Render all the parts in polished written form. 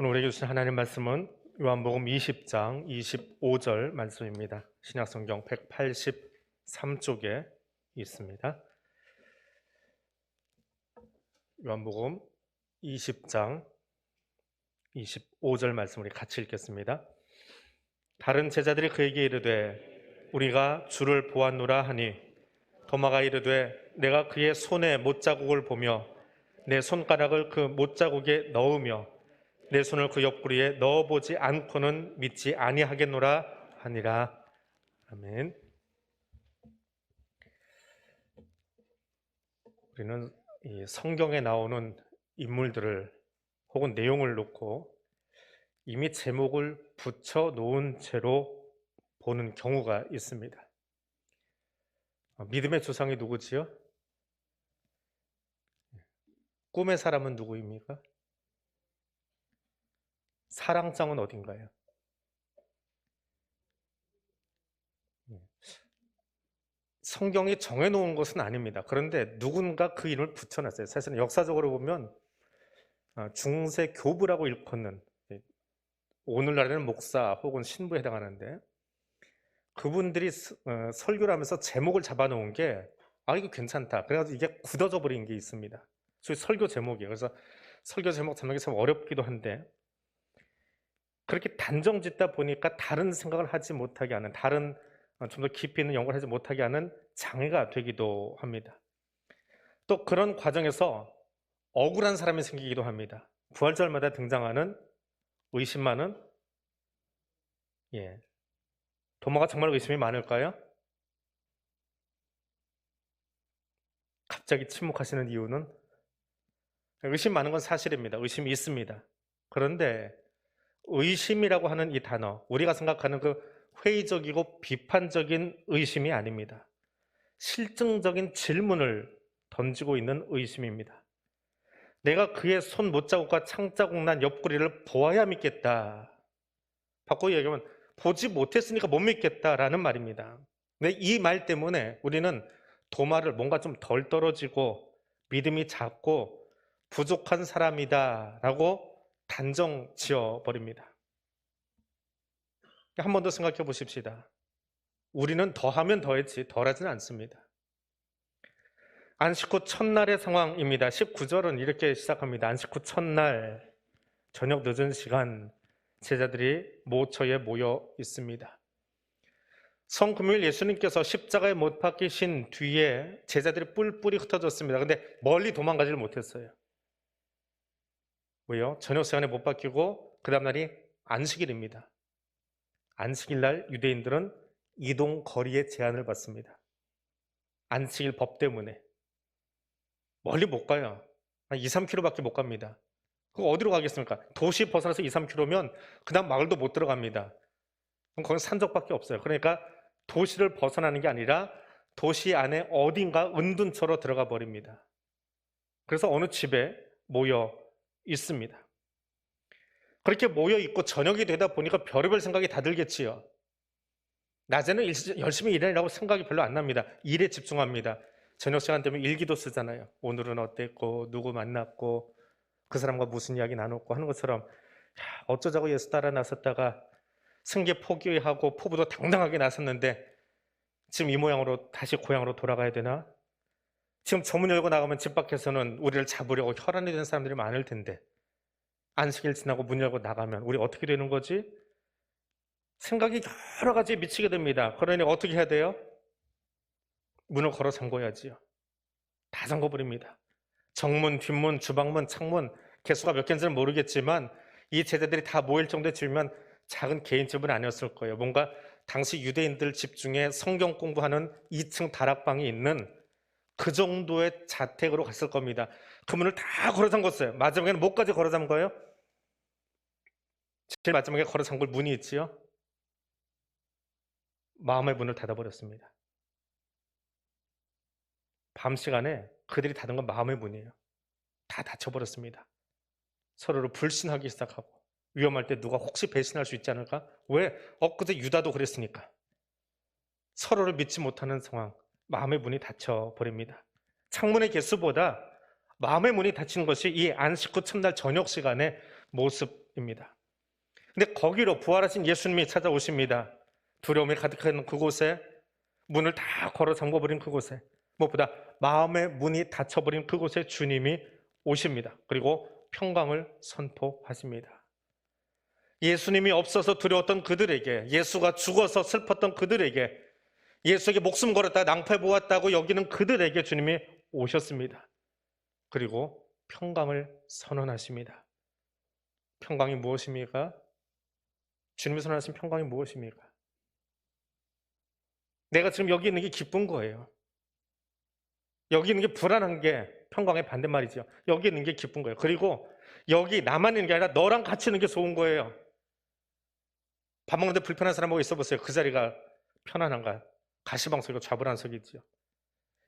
오늘 우리에게 주신 하나님 말씀은 요한복음 20장 25절 말씀입니다. 신약성경 183쪽에 있습니다. 요한복음 20장 25절 말씀 우리 같이 읽겠습니다. 다른 제자들이 그에게 이르되 우리가 주를 보았노라 하니 도마가 이르되 내가 그의 손에 못자국을 보며 내 손가락을 그 못자국에 넣으며 내 손을 그 옆구리에 넣어보지 않고는 믿지 아니하겠노라 하니라. 아멘. 우리는 이 성경에 나오는 인물들을 혹은 내용을 놓고 이미 제목을 붙여 놓은 채로 보는 경우가 있습니다. 믿음의 조상이 누구지요? 꿈의 사람은 누구입니까? 사랑장은 어딘가요? 성경이 정해놓은 것은 아닙니다. 그런데 누군가 그 이름을 붙여놨어요. 사실은 역사적으로 보면 중세 교부라고 일컫는, 오늘날에는 목사 혹은 신부에 해당하는데, 그분들이 설교를 하면서 제목을 잡아놓은 게 이거 괜찮다. 그래가지고 이게 굳어져 버린 게 있습니다. 소위 설교 제목이에요. 그래서 설교 제목 잡는 게 참 어렵기도 한데, 그렇게 단정 짓다 보니까 다른 생각을 하지 못하게 하는, 다른 좀 더 깊이 있는 연구를 하지 못하게 하는 장애가 되기도 합니다. 또 그런 과정에서 억울한 사람이 생기기도 합니다. 부활절마다 등장하는 의심 많은, 도마가 정말 의심이 많을까요? 갑자기 침묵하시는 이유는? 의심 많은 건 사실입니다. 의심이 있습니다. 그런데 의심이라고 하는 이 단어, 우리가 생각하는 그 회의적이고 비판적인 의심이 아닙니다. 실증적인 질문을 던지고 있는 의심입니다. 내가 그의 손 못자국과 창자국 난 옆구리를 보아야 믿겠다. 바꿔 얘기하면 보지 못했으니까 못 믿겠다라는 말입니다. 근데 이 말 때문에 우리는 도마를 뭔가 좀 덜 떨어지고 믿음이 작고 부족한 사람이다 라고 단정 지어버립니다. 한 번 더 생각해 보십시다. 우리는 더하면 더했지 덜하지는 않습니다. 안식 후 첫날의 상황입니다. 19절은 이렇게 시작합니다. 안식 후 첫날 저녁 늦은 시간 제자들이 모처에 모여 있습니다. 성금요일 예수님께서 십자가에 못 박히신 뒤에 제자들이 뿔뿔이 흩어졌습니다. 근데 멀리 도망가지를 못했어요. 왜요? 저녁 시간에 못 박히고 그 다음날이 안식일입니다. 안식일 날 유대인들은 이동 거리의 제한을 받습니다. 안식일 법 때문에 멀리 못 가요. 한 2, 3km밖에 못 갑니다. 그거 어디로 가겠습니까? 도시 벗어나서 2, 3km면 그 다음 마을도 못 들어갑니다. 그럼 거기는 산적밖에 없어요. 그러니까 도시를 벗어나는 게 아니라 도시 안에 어딘가 은둔처로 들어가 버립니다. 그래서 어느 집에 모여 있습니다. 그렇게 모여 있고 저녁이 되다 보니까 별의별 생각이 다 들겠지요. 낮에는 열심히 일하려고 생각이 별로 안 납니다. 일에 집중합니다. 저녁 시간 되면 일기도 쓰잖아요. 오늘은 어땠고 누구 만났고 그 사람과 무슨 이야기 나눴고 하는 것처럼 어쩌자고 예수 따라 나섰다가 승계 포기하고 포부도 당당하게 나섰는데 지금 이 모양으로 다시 고향으로 돌아가야 되나? 지금 저 문 열고 나가면 집 밖에서는 우리를 잡으려고 혈안이 된 사람들이 많을 텐데 안식일 지나고 문 열고 나가면 우리 어떻게 되는 거지? 생각이 여러 가지에 미치게 됩니다. 그러니 어떻게 해야 돼요? 문을 걸어 잠궈야지요. 다 잠궈버립니다. 정문, 뒷문, 주방문, 창문 개수가 몇 개인지는 모르겠지만 이 제자들이 다 모일 정도의 집이면 작은 개인집은 아니었을 거예요. 뭔가 당시 유대인들 집 중에 성경 공부하는 2층 다락방이 있는 그 정도의 자택으로 갔을 겁니다. 그 문을 다 걸어 잠궜어요. 마지막에는 뭐까지 걸어 잠궈요? 제일 마지막에 걸어 잠글 문이 있지요. 마음의 문을 닫아버렸습니다. 밤 시간에 그들이 닫은 건 마음의 문이에요. 다 닫혀버렸습니다. 서로를 불신하기 시작하고 위험할 때 누가 혹시 배신할 수 있지 않을까? 왜? 엊그제 유다도 그랬으니까. 서로를 믿지 못하는 상황, 마음의 문이 닫혀버립니다. 창문의 개수보다 마음의 문이 닫힌 것이 이 안식 후 첫날 저녁 시간에 모습입니다. 근데 거기로 부활하신 예수님이 찾아오십니다. 두려움이 가득한 그곳에, 문을 다 걸어 잠궈버린 그곳에, 무엇보다 마음의 문이 닫혀버린 그곳에 주님이 오십니다. 그리고 평강을 선포하십니다. 예수님이 없어서 두려웠던 그들에게, 예수가 죽어서 슬펐던 그들에게, 예수에게 목숨 걸었다 낭패 보았다고 여기는 그들에게 주님이 오셨습니다. 그리고 평강을 선언하십니다. 평강이 무엇입니까? 주님이 선언하신 평강이 무엇입니까? 내가 지금 여기 있는 게 기쁜 거예요. 여기 있는 게 불안한 게 평강의 반대말이죠. 여기 있는 게 기쁜 거예요. 그리고 여기 나만 있는 게 아니라 너랑 같이 있는 게 좋은 거예요. 밥 먹는데 불편한 사람하고 있어 보세요. 그 자리가 편안한가? 가시방석이고 좌불안석이죠.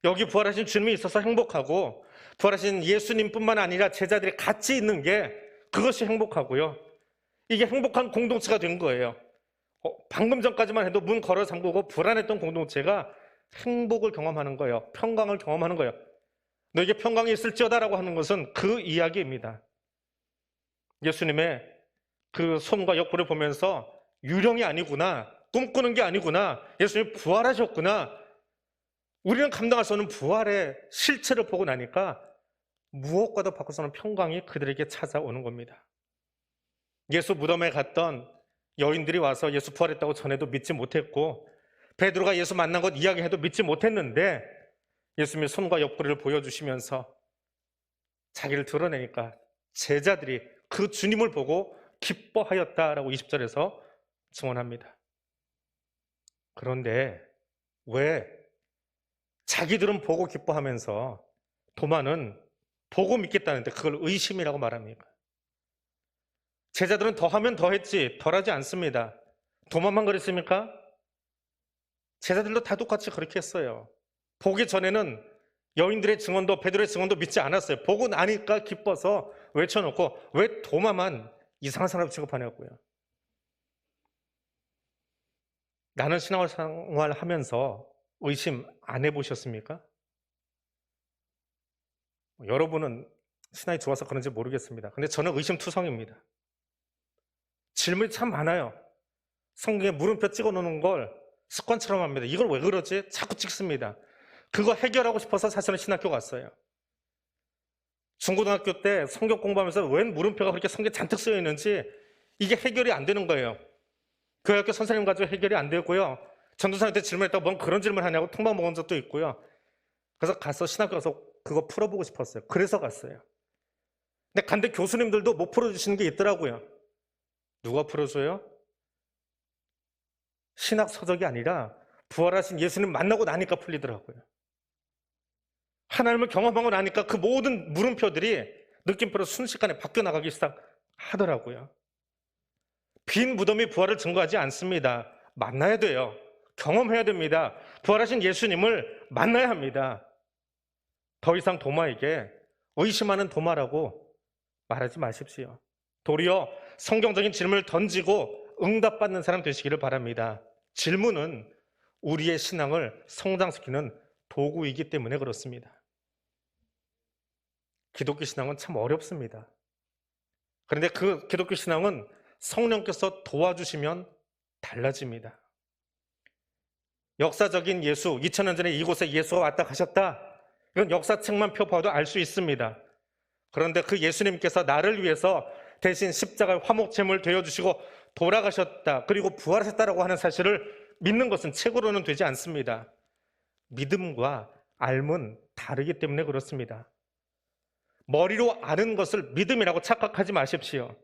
여기 부활하신 주님이 있어서 행복하고, 부활하신 예수님뿐만 아니라 제자들이 같이 있는 게 그것이 행복하고요. 이게 행복한 공동체가 된 거예요. 방금 전까지만 해도 문 걸어 잠그고 불안했던 공동체가 행복을 경험하는 거예요. 평강을 경험하는 거예요. 너에게 평강이 있을지어다라고 하는 것은 그 이야기입니다. 예수님의 그 손과 옆구리를 보면서 유령이 아니구나, 꿈꾸는 게 아니구나, 예수님이 부활하셨구나, 우리는 감당할 수 없는 부활의 실체를 보고 나니까 무엇과도 바꿀 수 없는 평강이 그들에게 찾아오는 겁니다. 예수 무덤에 갔던 여인들이 와서 예수 부활했다고 전해도 믿지 못했고, 베드로가 예수 만난 것 이야기해도 믿지 못했는데, 예수님이 손과 옆구리를 보여주시면서 자기를 드러내니까 제자들이 그 주님을 보고 기뻐하였다라고 20절에서 증언합니다. 그런데 왜 자기들은 보고 기뻐하면서 도마는 보고 믿겠다는데 그걸 의심이라고 말합니까? 제자들은 더하면 더했지 덜하지 않습니다. 도마만 그랬습니까? 제자들도 다 똑같이 그렇게 했어요. 보기 전에는 여인들의 증언도 베드로의 증언도 믿지 않았어요. 보고 나니까 기뻐서 외쳐놓고 왜 도마만 이상한 사람을 취급하냐고요. 나는 신앙생활 하면서 의심 안 해보셨습니까? 여러분은 신앙이 좋아서 그런지 모르겠습니다. 근데 저는 의심투성입니다. 질문이 참 많아요. 성경에 물음표 찍어놓는 걸 습관처럼 합니다. 이걸 왜 그러지? 자꾸 찍습니다. 그거 해결하고 싶어서 사실은 신학교 갔어요. 중고등학교 때 성경 공부하면서 웬 물음표가 그렇게 성경에 잔뜩 쓰여 있는지 이게 해결이 안 되는 거예요. 교회학교 선생님 가지고 해결이 안 되고요. 전도사한테 질문했다고 뭔 그런 질문 하냐고 통방 먹은 적도 있고요. 그래서 가서 신학교 가서 그거 풀어보고 싶었어요. 그래서 갔어요. 근데 간데 교수님들도 못 풀어주시는 게 있더라고요. 누가 풀어줘요? 신학 서적이 아니라 부활하신 예수님 만나고 나니까 풀리더라고요. 하나님을 경험하고 나니까 그 모든 물음표들이 느낌표로 순식간에 바뀌어 나가기 시작하더라고요. 빈 무덤이 부활을 증거하지 않습니다. 만나야 돼요. 경험해야 됩니다. 부활하신 예수님을 만나야 합니다. 더 이상 도마에게 의심하는 도마라고 말하지 마십시오. 도리어 성경적인 질문을 던지고 응답받는 사람 되시기를 바랍니다. 질문은 우리의 신앙을 성장시키는 도구이기 때문에 그렇습니다. 기독교 신앙은 참 어렵습니다. 그런데 그 기독교 신앙은 성령께서 도와주시면 달라집니다. 역사적인 예수, 2000년 전에 이곳에 예수가 왔다 가셨다. 이건 역사책만 펴봐도 알 수 있습니다. 그런데 그 예수님께서 나를 위해서 대신 십자가의 화목제물 되어주시고 돌아가셨다, 그리고 부활하셨다라고 하는 사실을 믿는 것은 책으로는 되지 않습니다. 믿음과 알은 다르기 때문에 그렇습니다. 머리로 아는 것을 믿음이라고 착각하지 마십시오.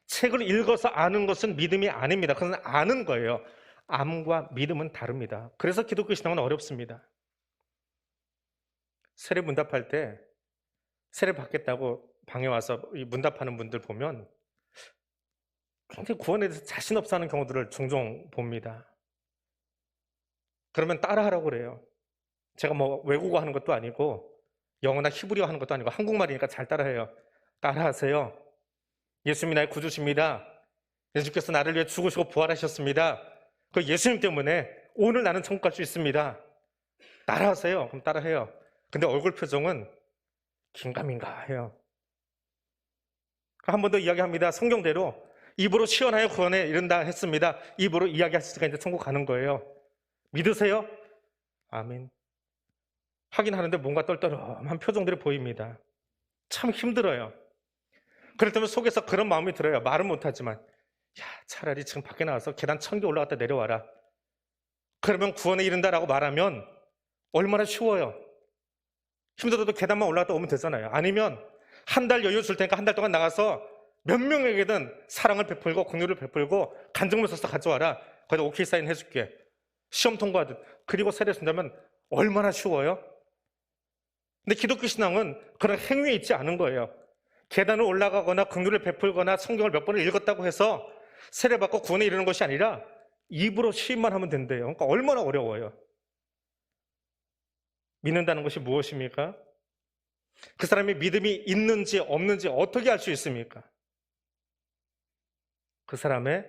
책을 읽어서 아는 것은 믿음이 아닙니다. 그것은 아는 거예요. 암과 믿음은 다릅니다. 그래서 기독교 신앙은 어렵습니다. 세례 문답할 때 세례 받겠다고 방에 와서 문답하는 분들 보면 굉장히 구원에 대해서 자신 없어 하는 경우들을 종종 봅니다. 그러면 따라하라고 그래요. 제가 뭐 외국어 하는 것도 아니고 영어나 히브리어 하는 것도 아니고 한국말이니까 잘 따라해요. 따라하세요. 예수님이 나의 구주십니다. 예수께서 나를 위해 죽으시고 부활하셨습니다. 그 예수님 때문에 오늘 나는 천국 갈 수 있습니다. 따라하세요. 그럼 따라해요. 근데 얼굴 표정은 긴가민가 해요. 한 번 더 이야기합니다. 성경대로 입으로 시원하여 구원에 이른다 했습니다. 입으로 이야기하시니까 이제 천국 가는 거예요. 믿으세요? 아멘. 하긴 하는데 뭔가 떨떠름한 표정들이 보입니다. 참 힘들어요. 그럴 때면 속에서 그런 마음이 들어요. 말은 못하지만 야, 차라리 지금 밖에 나와서 계단 1000개 올라갔다 내려와라. 그러면 구원에 이른다라고 말하면 얼마나 쉬워요. 힘들어도 계단만 올라갔다 오면 되잖아요. 아니면 한 달 여유 줄 테니까 한 달 동안 나가서 몇 명에게든 사랑을 베풀고 긍휼을 베풀고 간증문 써서 가져와라. 거기다 오케이 사인 해줄게. 시험 통과하듯. 그리고 세례 준다면 얼마나 쉬워요? 근데 기독교 신앙은 그런 행위에 있지 않은 거예요. 계단을 올라가거나 긍휼을 베풀거나 성경을 몇 번을 읽었다고 해서 세례받고 구원에 이르는 것이 아니라 입으로 시인만 하면 된대요. 그러니까 얼마나 어려워요. 믿는다는 것이 무엇입니까? 그 사람이 믿음이 있는지 없는지 어떻게 알 수 있습니까? 그 사람의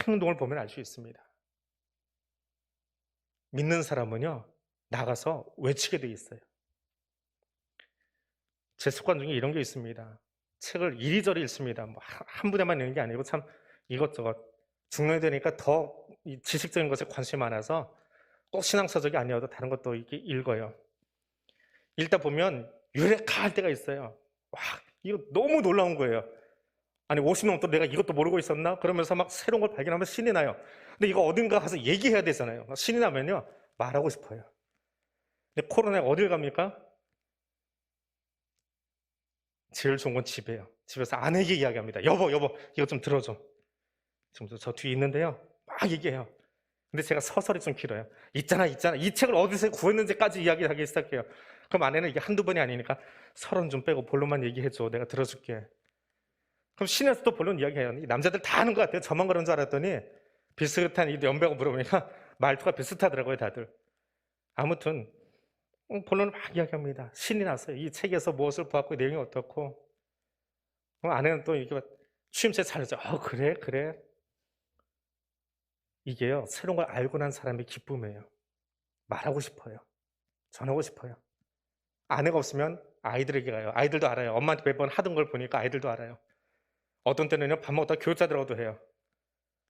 행동을 보면 알 수 있습니다. 믿는 사람은요, 나가서 외치게 돼 있어요. 제 습관 중에 이런 게 있습니다. 책을 이리저리 읽습니다. 한 분야만 읽는 게 아니고 참 이것저것 중년이 되니까 더 지식적인 것에 관심이 많아서 꼭 신앙서적이 아니어도 다른 것도 이렇게 읽어요. 읽다 보면 유레카할 때가 있어요. 와, 이거 너무 놀라운 거예요. 아니 50년 동안 내가 이것도 모르고 있었나? 그러면서 막 새로운 걸 발견하면 신이 나요. 근데 이거 어딘가 가서 얘기해야 되잖아요. 신이 나면요 말하고 싶어요. 근데 코로나에 어딜 갑니까? 제일 좋은 건 집이에요. 집에서 아내에게 이야기합니다. 여보 이거 좀 들어줘. 지금 저 뒤에 있는데요 막 얘기해요. 근데 제가 서설이 좀 길어요. 있잖아 이 책을 어디서 구했는지까지 이야기하기 시작해요. 그럼 아내는 이게 한두 번이 아니니까 서론 좀 빼고 본론만 얘기해줘. 내가 들어줄게. 그럼 신에서도 본론 이야기해요. 이 남자들 다 아는 것 같아요. 저만 그런 줄 알았더니 비슷한 이 연배하고 물어보니까 말투가 비슷하더라고요 다들. 아무튼 본론을 막 이야기합니다. 신이 났어요. 이 책에서 무엇을 보았고 내용이 어떻고. 그럼 아내는 또 이렇게 취임새 잘하죠. 그래. 이게요 새로운 걸 알고 난 사람의 기쁨이에요. 말하고 싶어요. 전하고 싶어요. 아내가 없으면 아이들에게 가요. 아이들도 알아요. 엄마한테 매번 하던 걸 보니까 아이들도 알아요. 어떤 때는요 밥 먹다 교육자들하고도 해요.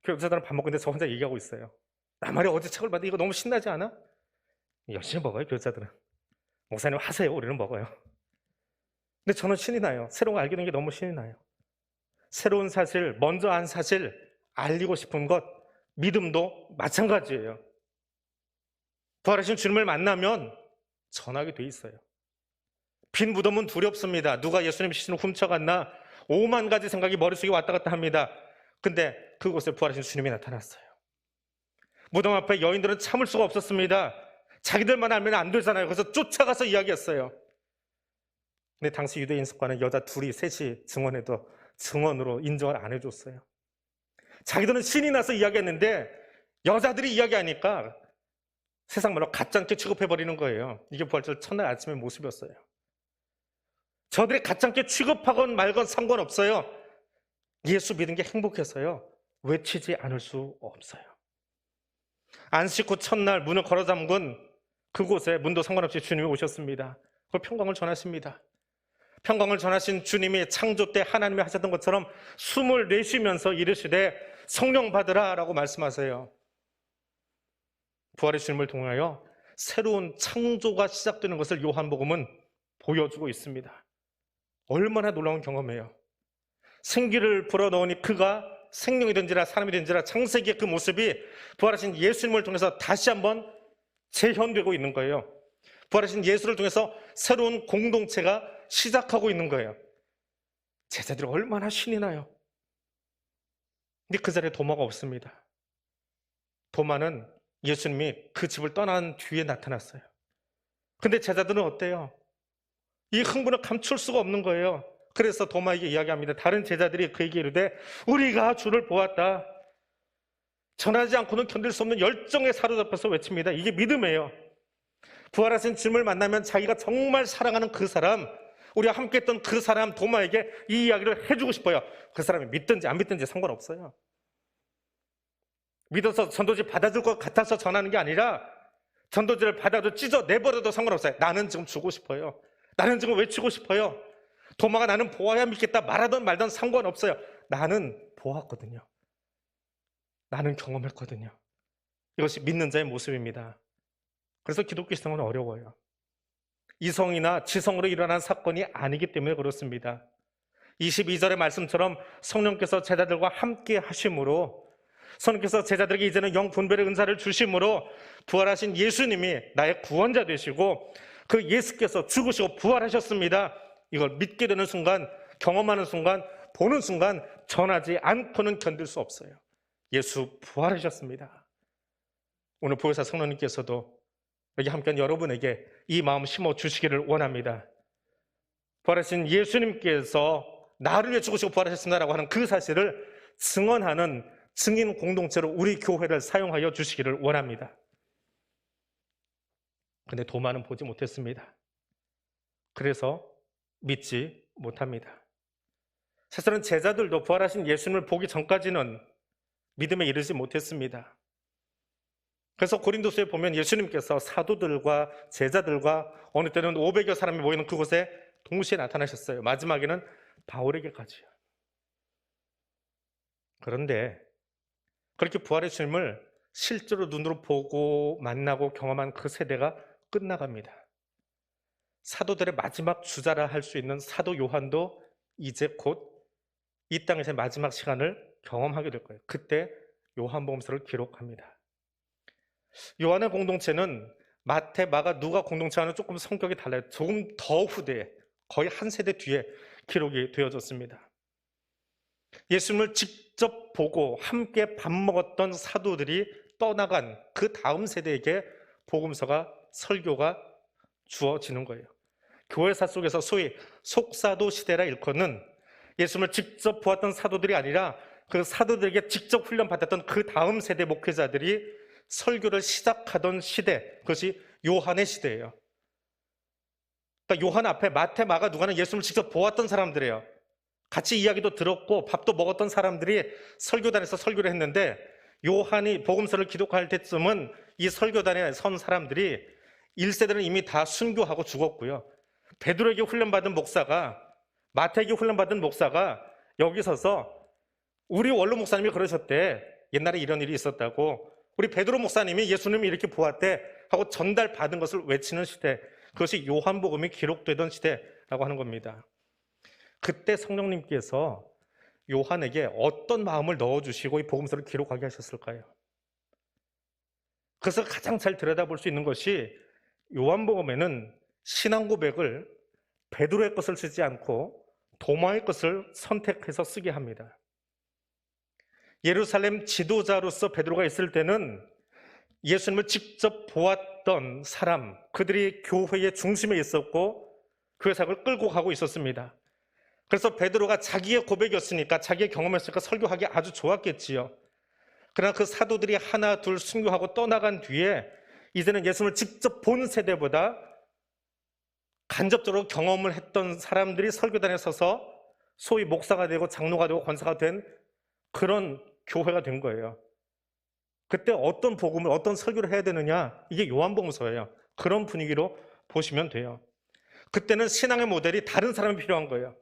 교육자들은 밥 먹고 있는데 저 혼자 얘기하고 있어요. 나 말이야 어제 책을 봤는데 이거 너무 신나지 않아? 열심히 먹어요 교육자들은. 목사님 하세요. 우리는 먹어요. 근데 저는 신이 나요. 새로운 걸 알게 된 게 너무 신이 나요. 새로운 사실, 먼저 안 사실 알리고 싶은 것, 믿음도 마찬가지예요. 부활하신 주님을 만나면 전하게 돼 있어요. 빈 무덤은 두렵습니다. 누가 예수님 시신을 훔쳐갔나? 5만 가지 생각이 머릿속에 왔다 갔다 합니다. 근데 그곳에 부활하신 주님이 나타났어요. 무덤 앞에 여인들은 참을 수가 없었습니다. 자기들만 알면 안 되잖아요. 그래서 쫓아가서 이야기했어요. 근데 당시 유대인 습관은 여자 둘이 셋이 증언해도 증언으로 인정을 안 해줬어요. 자기들은 신이 나서 이야기했는데 여자들이 이야기하니까 세상 말로 가짜게 취급해버리는 거예요. 이게 부활절 첫날 아침의 모습이었어요. 저들이 가짜게 취급하건 말건 상관없어요. 예수 믿은 게 행복해서요 외치지 않을 수 없어요. 안식 후 첫날 문을 걸어 잠근 그곳에 문도 상관없이 주님이 오셨습니다. 그 평강을 전하십니다. 평강을 전하신 주님이 창조 때 하나님이 하셨던 것처럼 숨을 내쉬면서 이르시되 성령 받으라 라고 말씀하세요. 부활의 주님을 통하여 새로운 창조가 시작되는 것을 요한복음은 보여주고 있습니다. 얼마나 놀라운 경험이에요. 생기를 불어넣으니 그가 생명이 된지라 사람이 된지라 창세기의 그 모습이 부활하신 예수님을 통해서 다시 한번 재현되고 있는 거예요. 부활하신 예수를 통해서 새로운 공동체가 시작하고 있는 거예요. 제자들이 얼마나 신이 나요. 근데 그 자리에 도마가 없습니다. 도마는 예수님이 그 집을 떠난 뒤에 나타났어요. 근데 제자들은 어때요? 이 흥분을 감출 수가 없는 거예요. 그래서 도마에게 이야기합니다. 다른 제자들이 그에게 이르되 우리가 주를 보았다. 전하지 않고는 견딜 수 없는 열정에 사로잡혀서 외칩니다. 이게 믿음이에요. 부활하신 주님을 만나면 자기가 정말 사랑하는 그 사람, 우리가 함께 했던 그 사람 도마에게 이 이야기를 해주고 싶어요. 그 사람이 믿든지 안 믿든지 상관없어요. 믿어서 전도지 받아줄 것 같아서 전하는 게 아니라 전도지를 받아도 찢어 내버려도 상관없어요. 나는 지금 주고 싶어요. 나는 지금 외치고 싶어요. 도마가 나는 보아야 믿겠다 말하던 말던 상관없어요. 나는 보았거든요. 나는 경험했거든요. 이것이 믿는 자의 모습입니다. 그래서 기독교 신앙은 어려워요. 이성이나 지성으로 일어난 사건이 아니기 때문에 그렇습니다. 22절의 말씀처럼 성령께서 제자들과 함께 하심으로, 성령께서 제자들에게 이제는 영 분별의 은사를 주심으로 부활하신 예수님이 나의 구원자 되시고 그 예수께서 죽으시고 부활하셨습니다. 이걸 믿게 되는 순간, 경험하는 순간, 보는 순간 전하지 않고는 견딜 수 없어요. 예수 부활하셨습니다. 오늘 보혜사 성령님께서도 여기 함께한 여러분에게 이 마음 심어주시기를 원합니다. 부활하신 예수님께서 나를 위해 죽으시고 부활하셨습니다라고 하는 그 사실을 증언하는 증인 공동체로 우리 교회를 사용하여 주시기를 원합니다. 근데 도마는 보지 못했습니다. 그래서 믿지 못합니다. 사실은 제자들도 부활하신 예수님을 보기 전까지는 믿음에 이르지 못했습니다. 그래서 고린도서에 보면 예수님께서 사도들과 제자들과 어느 때는 500여 사람이 모이는 그곳에 동시에 나타나셨어요. 마지막에는 바울에게까지요. 그런데 그렇게 부활의 주님을 실제로 눈으로 보고 만나고 경험한 그 세대가 끝나갑니다. 사도들의 마지막 주자라 할 수 있는 사도 요한도 이제 곧 이 땅에서의 마지막 시간을 경험하게 될 거예요. 그때 요한복음서를 기록합니다. 요한의 공동체는 마태, 마가, 누가 공동체와는 조금 성격이 달라요. 조금 더 후대에, 거의 한 세대 뒤에 기록이 되어졌습니다. 예수님을 직접 보고 함께 밥 먹었던 사도들이 떠나간 그 다음 세대에게 복음서가, 설교가 주어지는 거예요. 교회사 속에서 소위 속사도 시대라 일컫는 예수님을 직접 보았던 사도들이 아니라 그 사도들에게 직접 훈련받았던 그 다음 세대 목회자들이 설교를 시작하던 시대, 그것이 요한의 시대예요. 그러니까 요한 앞에 마태, 마가, 누가는 예수님을 직접 보았던 사람들이에요. 같이 이야기도 들었고 밥도 먹었던 사람들이 설교단에서 설교를 했는데, 요한이 복음서를 기록할 때쯤은 이 설교단에 선 사람들이 1세대는 이미 다 순교하고 죽었고요. 베드로에게 훈련받은 목사가, 마태에게 훈련받은 목사가 여기 서서 우리 원로 목사님이 그러셨대. 옛날에 이런 일이 있었다고. 우리 베드로 목사님이 예수님이 이렇게 보았대 하고 전달받은 것을 외치는 시대, 그것이 요한복음이 기록되던 시대라고 하는 겁니다. 그때 성령님께서 요한에게 어떤 마음을 넣어주시고 이 복음서를 기록하게 하셨을까요? 그래서 가장 잘 들여다볼 수 있는 것이 요한복음에는 신앙 고백을 베드로의 것을 쓰지 않고 도마의 것을 선택해서 쓰게 합니다. 예루살렘 지도자로서 베드로가 있을 때는 예수님을 직접 보았던 사람, 그들이 교회의 중심에 있었고 그 사역을 끌고 가고 있었습니다. 그래서 베드로가 자기의 고백이었으니까, 자기의 경험이었으니까 설교하기 아주 좋았겠지요. 그러나 그 사도들이 하나 둘 순교하고 떠나간 뒤에 이제는 예수님을 직접 본 세대보다 간접적으로 경험을 했던 사람들이 설교단에 서서 소위 목사가 되고 장로가 되고 권사가 된 그런 교회가 된 거예요. 그때 어떤 복음을, 어떤 설교를 해야 되느냐, 이게 요한복음서예요. 그런 분위기로 보시면 돼요. 그때는 신앙의 모델이 다른 사람이 필요한 거예요.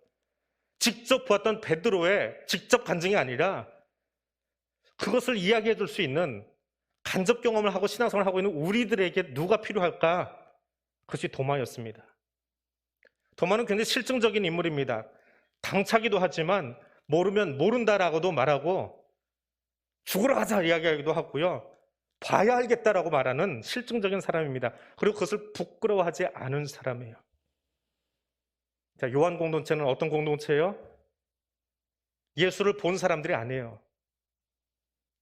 직접 보았던 베드로의 직접 간증이 아니라 그것을 이야기해 줄 수 있는 간접 경험을 하고 신앙생활을 하고 있는 우리들에게 누가 필요할까? 그것이 도마였습니다. 도마는 굉장히 실증적인 인물입니다. 당차기도 하지만 모르면 모른다라고도 말하고 죽으러 가자 이야기하기도 하고요. 봐야 알겠다라고 말하는 실증적인 사람입니다. 그리고 그것을 부끄러워하지 않은 사람이에요. 자, 요한 공동체는 어떤 공동체예요? 예수를 본 사람들이 아니에요.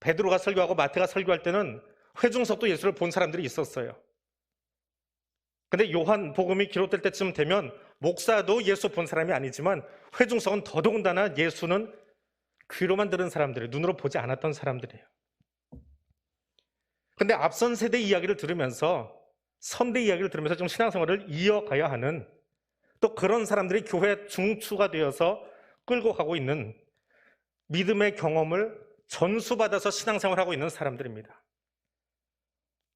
베드로가 설교하고 마태가 설교할 때는 회중석도 예수를 본 사람들이 있었어요. 근데 요한 복음이 기록될 때쯤 되면 목사도 예수 본 사람이 아니지만 회중석은 더더군다나 예수는 귀로만 들은 사람들이에요. 눈으로 보지 않았던 사람들이에요. 근데 앞선 세대 이야기를 들으면서, 선대 이야기를 들으면서 좀 신앙생활을 이어가야 하는, 또 그런 사람들이 교회 중추가 되어서 끌고 가고 있는 믿음의 경험을 전수받아서 신앙생활하고 있는 사람들입니다.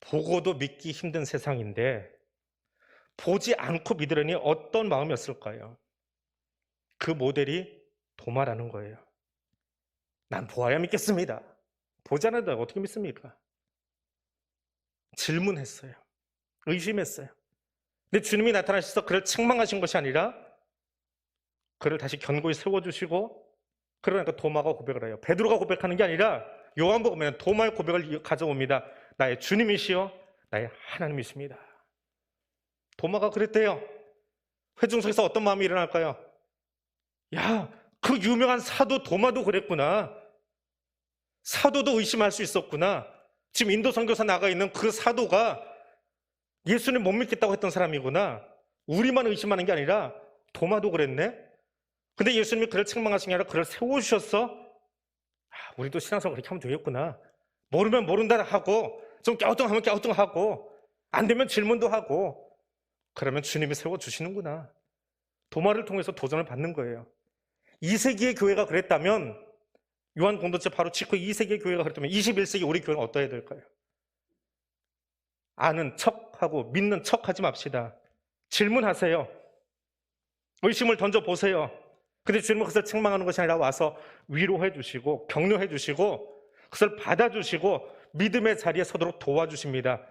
보고도 믿기 힘든 세상인데 보지 않고 믿으려니 어떤 마음이었을까요? 그 모델이 도마라는 거예요. 난 보아야 믿겠습니다. 보지 않아도 어떻게 믿습니까? 질문했어요. 의심했어요. 근데 주님이 나타나셔서 그를 책망하신 것이 아니라 그를 다시 견고히 세워주시고, 그러니까 도마가 고백을 해요. 베드로가 고백하는 게 아니라 요한복음에는 도마의 고백을 가져옵니다. 나의 주님이시여 나의 하나님이십니다. 도마가 그랬대요. 회중 속에서 어떤 마음이 일어날까요? 야, 그 유명한 사도 도마도 그랬구나. 사도도 의심할 수 있었구나. 지금 인도 선교사 나가 있는 그 사도가 예수님 못 믿겠다고 했던 사람이구나. 우리만 의심하는 게 아니라 도마도 그랬네. 근데 예수님이 그를 책망하신 게 아니라 그를 세워주셨어. 우리도 신앙생활 그렇게 하면 되겠구나. 모르면 모른다 하고, 좀 갸우뚱하면 갸우뚱하고, 안 되면 질문도 하고, 그러면 주님이 세워주시는구나. 도마를 통해서 도전을 받는 거예요. 2세기의 교회가 그랬다면, 요한 공동체 바로 직후 2세기의 교회가 그랬다면 21세기 우리 교회는 어떠해야 될까요? 아는 척하고 믿는 척하지 맙시다. 질문하세요. 의심을 던져보세요. 근데 주님은 그것을 책망하는 것이 아니라 와서 위로해 주시고 격려해 주시고 그것을 받아주시고 믿음의 자리에 서도록 도와주십니다.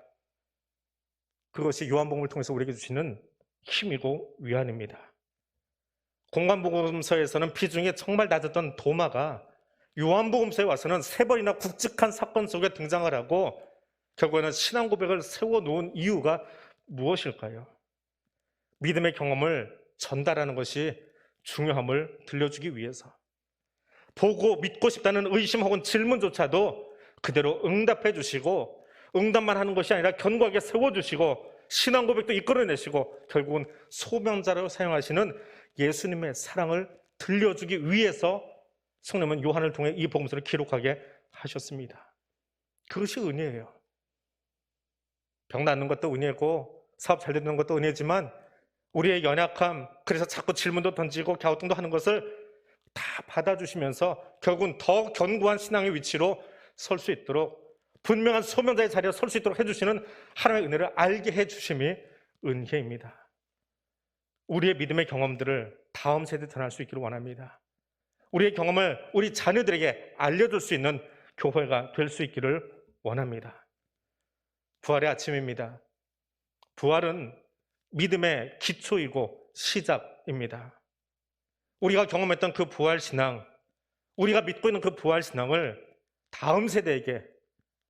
그것이 요한복음을 통해서 우리에게 주시는 힘이고 위안입니다. 공관복음서에서는 비중이 정말 낮았던 도마가 요한복음서에 와서는 3번이나 굵직한 사건 속에 등장을 하고 결국에는 신앙 고백을 세워놓은 이유가 무엇일까요? 믿음의 경험을 전달하는 것이 중요함을 들려주기 위해서, 보고 믿고 싶다는 의심 혹은 질문조차도 그대로 응답해 주시고, 응답만 하는 것이 아니라 견고하게 세워주시고 신앙 고백도 이끌어내시고 결국은 소명자로 사용하시는 예수님의 사랑을 들려주기 위해서 성령은 요한을 통해 이 복음서를 기록하게 하셨습니다. 그것이 은혜예요. 병 낫는 것도 은혜고 사업 잘 되는 것도 은혜지만 우리의 연약함, 그래서 자꾸 질문도 던지고 갸우뚱도 하는 것을 다 받아주시면서 결국은 더 견고한 신앙의 위치로 설 수 있도록, 분명한 소명자의 자리에 설 수 있도록 해주시는 하나님의 은혜를 알게 해주심이 은혜입니다. 우리의 믿음의 경험들을 다음 세대에 전할 수 있기를 원합니다. 우리의 경험을 우리 자녀들에게 알려줄 수 있는 교회가 될 수 있기를 원합니다. 부활의 아침입니다. 부활은 믿음의 기초이고 시작입니다. 우리가 경험했던 그 부활신앙, 우리가 믿고 있는 그 부활신앙을 다음 세대에게,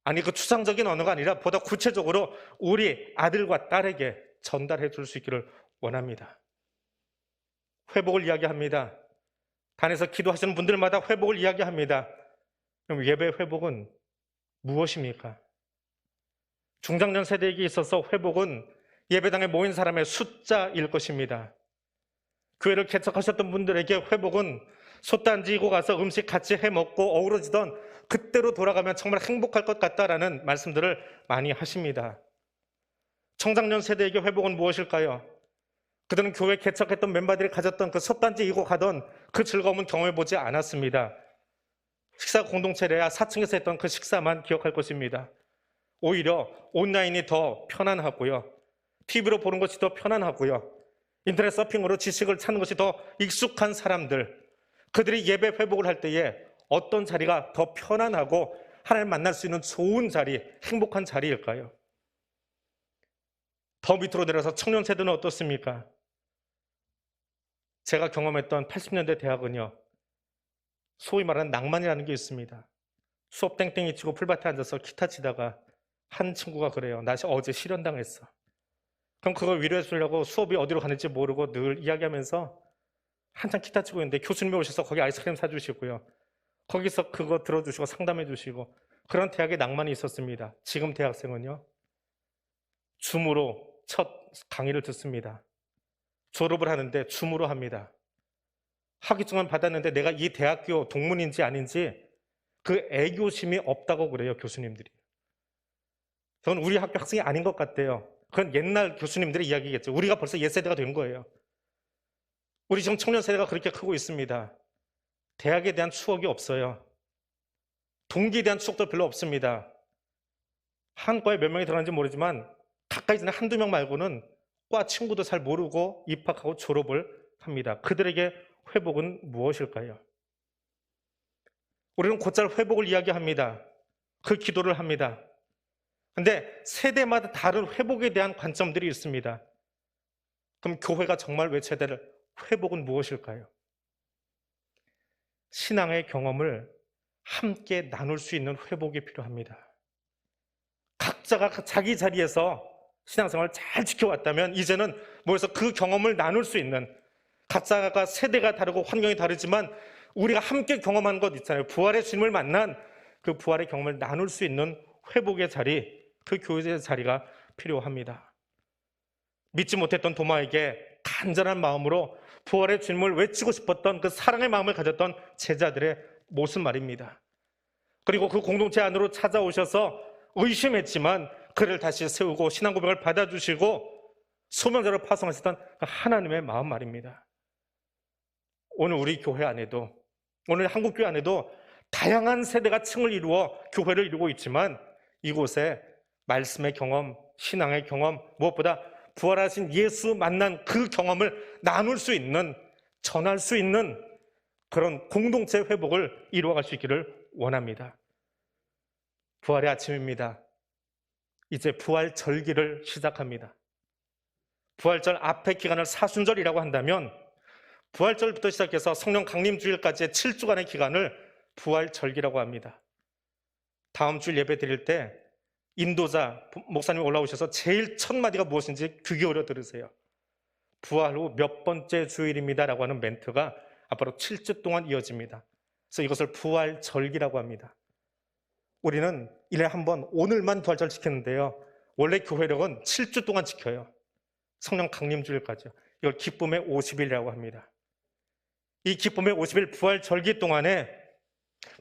아니 그 추상적인 언어가 아니라 보다 구체적으로 우리 아들과 딸에게 전달해 줄 수 있기를 원합니다. 회복을 이야기합니다. 단에서 기도하시는 분들마다 회복을 이야기합니다. 그럼 예배 회복은 무엇입니까? 중장년 세대에게 있어서 회복은 예배당에 모인 사람의 숫자일 것입니다. 교회를 개척하셨던 분들에게 회복은 솥단 지고 가서 음식 같이 해먹고 어우러지던 그때로 돌아가면 정말 행복할 것 같다라는 말씀들을 많이 하십니다. 청장년 세대에게 회복은 무엇일까요? 그들은 교회 개척했던 멤버들이 가졌던 그 솥단지 이고 가던 그 즐거움은 경험해보지 않았습니다. 식사 공동체래야 4층에서 했던 그 식사만 기억할 것입니다. 오히려 온라인이 더 편안하고요, TV로 보는 것이 더 편안하고요, 인터넷 서핑으로 지식을 찾는 것이 더 익숙한 사람들, 그들이 예배 회복을 할 때에 어떤 자리가 더 편안하고 하나님을 만날 수 있는 좋은 자리, 행복한 자리일까요? 더 밑으로 내려서 청년 세대는 어떻습니까? 제가 경험했던 80년대 대학은요, 소위 말하는 낭만이라는 게 있습니다. 수업 땡땡이 치고 풀밭에 앉아서 기타 치다가 한 친구가 그래요. 나 어제 실현당했어. 그럼 그걸 위로해 주려고 수업이 어디로 가는지 모르고 늘 이야기하면서 한참 기타 치고 있는데 교수님이 오셔서 거기 아이스크림 사주시고요, 거기서 그거 들어주시고 상담해 주시고, 그런 대학의 낭만이 있었습니다. 지금 대학생은요, 줌으로 첫 강의를 듣습니다. 졸업을 하는데 줌으로 합니다. 학위증은 받았는데 내가 이 대학교 동문인지 아닌지 그 애교심이 없다고 그래요, 교수님들이. 저는 우리 학교 학생이 아닌 것 같대요. 그건 옛날 교수님들의 이야기겠죠. 우리가 벌써 옛세대가 된 거예요. 우리 지금 청년 세대가 그렇게 크고 있습니다. 대학에 대한 추억이 없어요. 동기에 대한 추억도 별로 없습니다. 한 과에 몇 명이 들어가는지 모르지만 가까이 지는 한두 명 말고는 과 친구도 잘 모르고 입학하고 졸업을 합니다. 그들에게 회복은 무엇일까요? 우리는 곧잘 회복을 이야기합니다. 그 기도를 합니다. 근데 세대마다 다른 회복에 대한 관점들이 있습니다. 그럼 교회가 정말 외쳐야 될 회복은 무엇일까요? 신앙의 경험을 함께 나눌 수 있는 회복이 필요합니다. 각자가 자기 자리에서 신앙생활을 잘 지켜왔다면 이제는 모여서 그 경험을 나눌 수 있는, 각자가 세대가 다르고 환경이 다르지만 우리가 함께 경험한 것 있잖아요. 부활의 주님을 만난 그 부활의 경험을 나눌 수 있는 회복의 자리, 그 교회의 자리가 필요합니다. 믿지 못했던 도마에게 간절한 마음으로 부활의 주님을 외치고 싶었던 그 사랑의 마음을 가졌던 제자들의 모습 말입니다. 그리고 그 공동체 안으로 찾아오셔서 의심했지만 그를 다시 세우고 신앙 고백을 받아주시고 소명자로 파송하셨던 하나님의 마음 말입니다. 오늘 우리 교회 안에도, 오늘 한국교회 안에도 다양한 세대가 층을 이루어 교회를 이루고 있지만 이곳에 말씀의 경험, 신앙의 경험, 무엇보다 부활하신 예수 만난 그 경험을 나눌 수 있는, 전할 수 있는 그런 공동체 회복을 이루어갈 수 있기를 원합니다. 부활의 아침입니다. 이제 부활 절기를 시작합니다. 부활절 앞의 기간을 사순절이라고 한다면 부활절부터 시작해서 성령 강림 주일까지의 7주간의 기간을 부활절기라고 합니다. 다음 주 예배 드릴 때 인도자 목사님이 올라오셔서 제일 첫 마디가 무엇인지 귀 기울여 들으세요. 부활 후 몇 번째 주일입니다 라고 하는 멘트가 앞으로 7주 동안 이어집니다. 그래서 이것을 부활절기라고 합니다. 우리는 1년에 한 번 오늘만 부활절 지켰는데요, 원래 교회력은 7주 동안 지켜요. 성령 강림주일까지요. 이걸 기쁨의 50일이라고 합니다. 이 기쁨의 50일 부활절기 동안에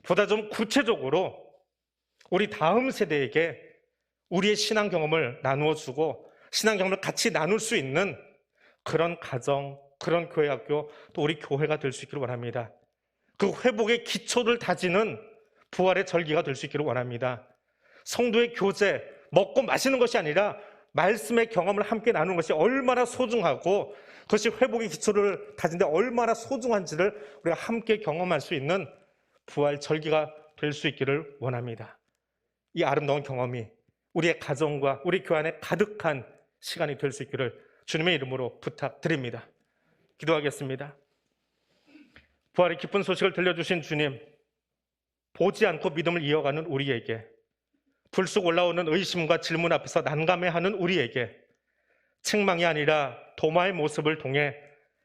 보다 좀 구체적으로 우리 다음 세대에게 우리의 신앙 경험을 나누어주고 신앙 경험을 같이 나눌 수 있는 그런 가정, 그런 교회 학교, 또 우리 교회가 될 수 있기를 원합니다. 그 회복의 기초를 다지는 부활의 절기가 될 수 있기를 원합니다. 성도의 교제, 먹고 마시는 것이 아니라 말씀의 경험을 함께 나누는 것이 얼마나 소중하고 그것이 회복의 기초를 다진데 얼마나 소중한지를 우리가 함께 경험할 수 있는 부활 절기가 될 수 있기를 원합니다. 이 아름다운 경험이 우리의 가정과 우리 교회 안에 가득한 시간이 될 수 있기를 주님의 이름으로 부탁드립니다. 기도하겠습니다. 부활의 기쁜 소식을 들려주신 주님, 보지 않고 믿음을 이어가는 우리에게, 불쑥 올라오는 의심과 질문 앞에서 난감해하는 우리에게 책망이 아니라 도마의 모습을 통해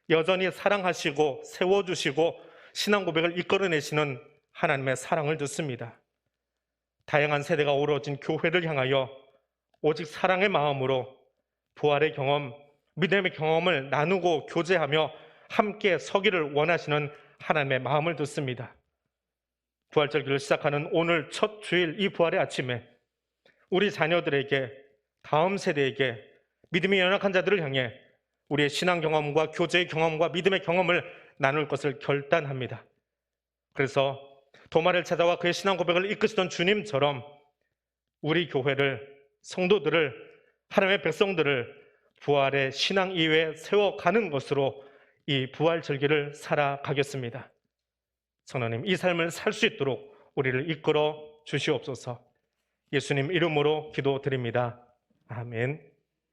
여전히 사랑하시고 세워주시고 신앙 고백을 이끌어내시는 하나님의 사랑을 듣습니다. 다양한 세대가 어우러진 교회를 향하여 오직 사랑의 마음으로 부활의 경험, 믿음의 경험을 나누고 교제하며 함께 서기를 원하시는 하나님의 마음을 듣습니다. 부활절기를 시작하는 오늘 첫 주일 이 부활의 아침에 우리 자녀들에게, 다음 세대에게, 믿음이 연약한 자들을 향해 우리의 신앙 경험과 교제의 경험과 믿음의 경험을 나눌 것을 결단합니다. 그래서 도마를 찾아와 그의 신앙 고백을 이끄시던 주님처럼 우리 교회를, 성도들을, 하나님의 백성들을 부활의 신앙 이외에 세워가는 것으로 이 부활절기를 살아가겠습니다. 성령님, 이 삶을 살 수 있도록 우리를 이끌어 주시옵소서. 예수님 이름으로 기도드립니다. 아멘.